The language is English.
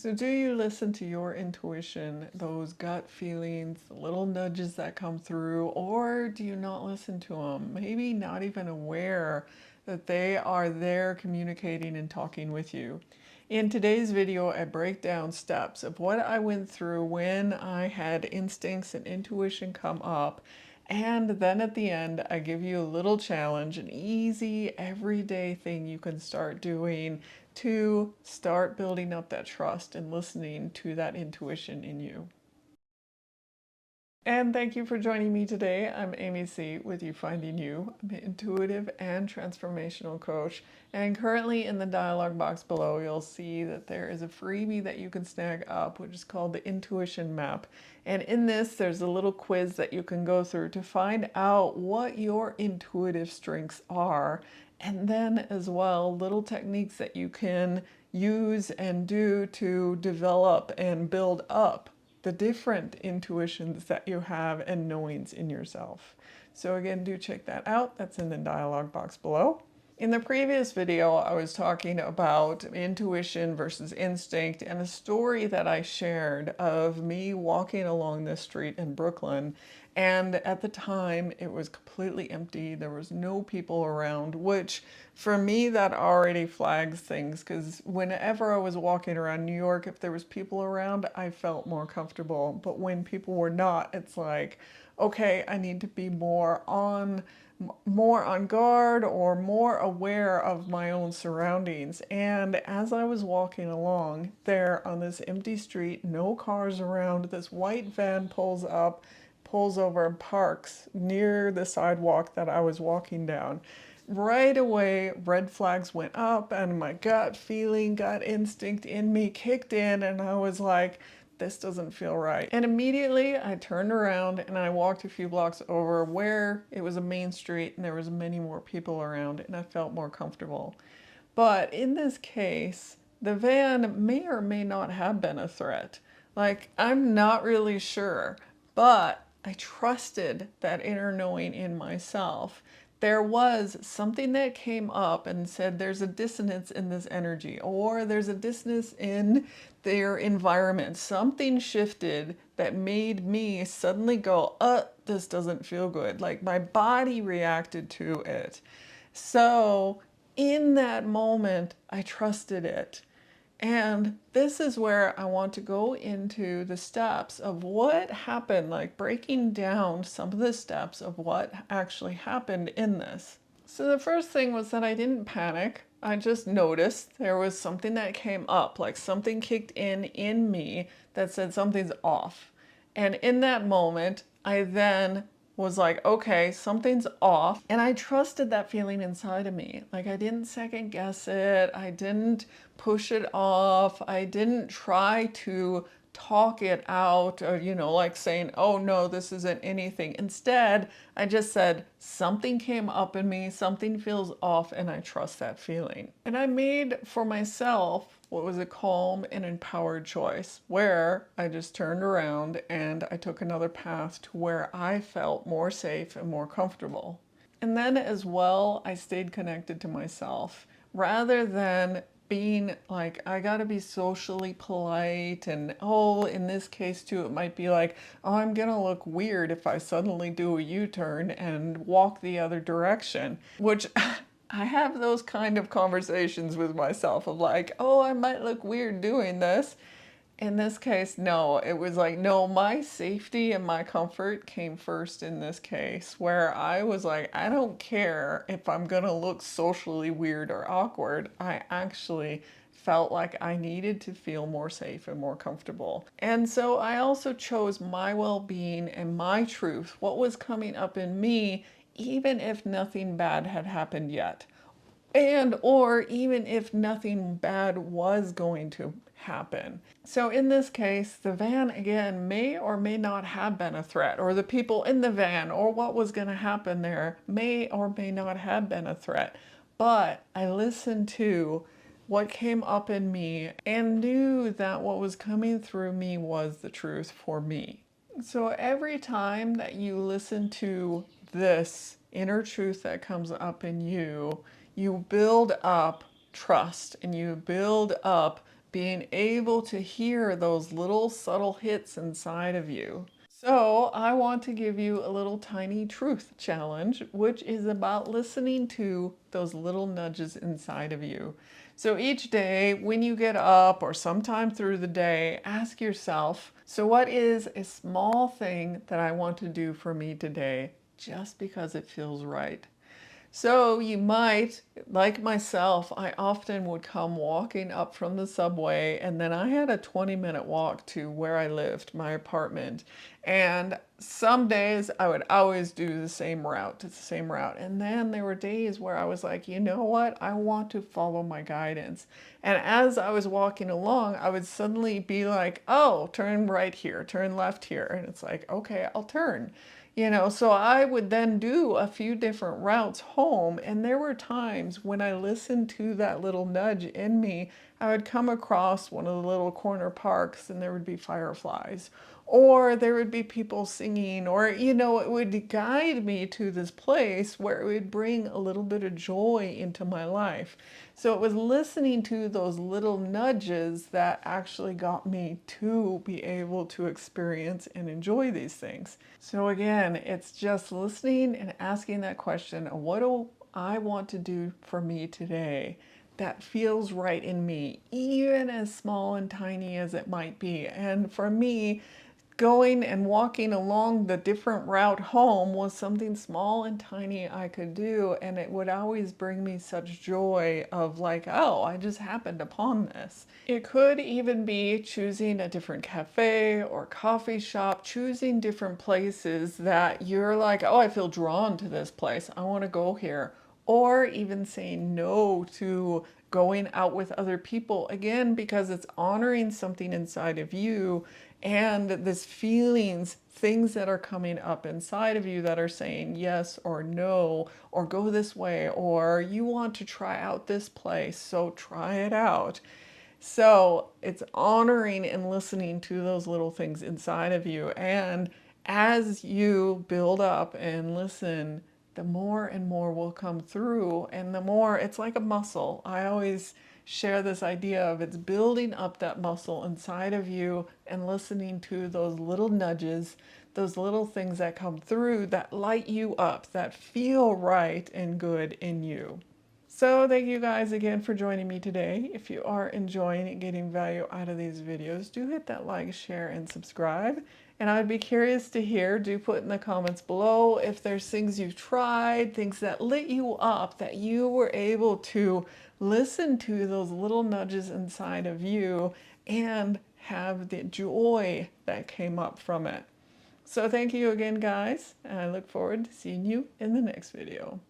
So do you listen to your intuition, those gut feelings, the little nudges that come through, or do you not listen to them? Maybe not even aware that they are there communicating and talking with you. In today's video, I break down steps of what I went through when I had instincts and intuition come up. And then at the end, I give you a little challenge, an easy, everyday thing you can start doing to start building up that trust and listening to that intuition in you. And thank you for joining me today. I'm AmyC with You Finding You. I'm an intuitive and transformational coach. And currently in the dialog box below, you'll see that there is a freebie that you can snag up, which is called the Intuition Map. And in this, there's a little quiz that you can go through to find out what your intuitive strengths are. And then as well, little techniques that you can use and do to develop and build up the different intuitions that you have and knowings in yourself. So again, do check that out. That's in the dialog box below. In the previous video, I was talking about intuition versus instinct and a story that I shared of me walking along this street in Brooklyn. And at the time, it was completely empty. There was no people around, which for me, that already flags things because whenever I was walking around New York, if there was people around, I felt more comfortable. But when people were not, it's like, okay, I need to be more on guard or more aware of my own surroundings. And as I was walking along there on this empty street, no cars around, this white van pulls up, pulls over and parks near the sidewalk that I was walking down. Right away, red flags went up and my gut feeling, gut instinct in me kicked in and I was like, this doesn't feel right. And immediately I turned around and I walked a few blocks over where it was a main street and there was many more people around and I felt more comfortable. But in this case, the van may or may not have been a threat. Like, I'm not really sure, but I trusted that inner knowing in myself. There was something that came up and said there's a dissonance in this energy, or there's a dissonance in their environment. Something shifted that made me suddenly go, this doesn't feel good. Like my body reacted to it. So in that moment, I trusted it. And this is where I want to go into the steps of what happened, like breaking down some of the steps of what actually happened in this. So the first thing was that I didn't panic. I just noticed there was something that came up, like something kicked in me that said something's off. And in that moment, I then was like, okay, something's off. And I trusted that feeling inside of me. Like I didn't second guess it. I didn't push it off. I didn't try to talk it out or, like saying, oh no, this isn't anything. Instead, I just said, something came up in me, something feels off, and I trust that feeling. And I made for myself what was a calm and empowered choice where I just turned around and I took another path to where I felt more safe and more comfortable. And then as well, I stayed connected to myself rather than being like, I gotta be socially polite and, oh, in this case too, it might be like, oh, I'm gonna look weird if I suddenly do a U-turn and walk the other direction, which I have those kind of conversations with myself of like, oh, I might look weird doing this. In this case, no, it was like, no, my safety and my comfort came first in this case, where I was like, I don't care if I'm gonna look socially weird or awkward. I actually felt like I needed to feel more safe and more comfortable. And so I also chose my well-being and my truth, what was coming up in me, even if nothing bad had happened yet. And or even if nothing bad was going to happen. So in this case, the van again may or may not have been a threat, or the people in the van or what was going to happen there may or may not have been a threat. But I listened to what came up in me and knew that what was coming through me was the truth for me. So every time that you listen to this inner truth that comes up in you, you build up trust and you build up being able to hear those little subtle hits inside of you. So I want to give you a little tiny truth challenge, which is about listening to those little nudges inside of you. So each day when you get up or sometime through the day, ask yourself, so what is a small thing that I want to do for me today just because it feels right? So you might, like myself, I often would come walking up from the subway, and then I had a 20-minute walk to where I lived, my apartment. And some days I would always do the same route, it's the same route. And then there were days where I was like, you know what? I want to follow my guidance. And as I was walking along, I would suddenly be like, oh, turn right here, turn left here. And it's like, okay, I'll turn. So I would then do a few different routes home, and there were times when I listened to that little nudge in me, I would come across one of the little corner parks and there would be fireflies, or there would be people singing, or, it would guide me to this place where it would bring a little bit of joy into my life. So it was listening to those little nudges that actually got me to be able to experience and enjoy these things. So again, it's just listening and asking that question, what do I want to do for me today that feels right in me, even as small and tiny as it might be? And for me, going and walking along the different route home was something small and tiny I could do, and it would always bring me such joy of like, oh, I just happened upon this. It could even be choosing a different cafe or coffee shop, choosing different places that you're like, oh, I feel drawn to this place, I want to go here. Or even saying no to going out with other people, again, because it's honoring something inside of you and this feelings, things that are coming up inside of you that are saying yes or no, or go this way, or you want to try out this place, so try it out. So it's honoring and listening to those little things inside of you. And as you build up and listen, the more and more will come through, and the more it's like a muscle. I always share this idea of it's building up that muscle inside of you and listening to those little nudges, those little things that come through that light you up, that feel right and good in you. So thank you guys again for joining me today. If you are enjoying and getting value out of these videos, do hit that like, share, and subscribe. And I'd be curious to hear, do put in the comments below if there's things you've tried, things that lit you up, that you were able to listen to those little nudges inside of you and have the joy that came up from it. So thank you again, guys, and I look forward to seeing you in the next video.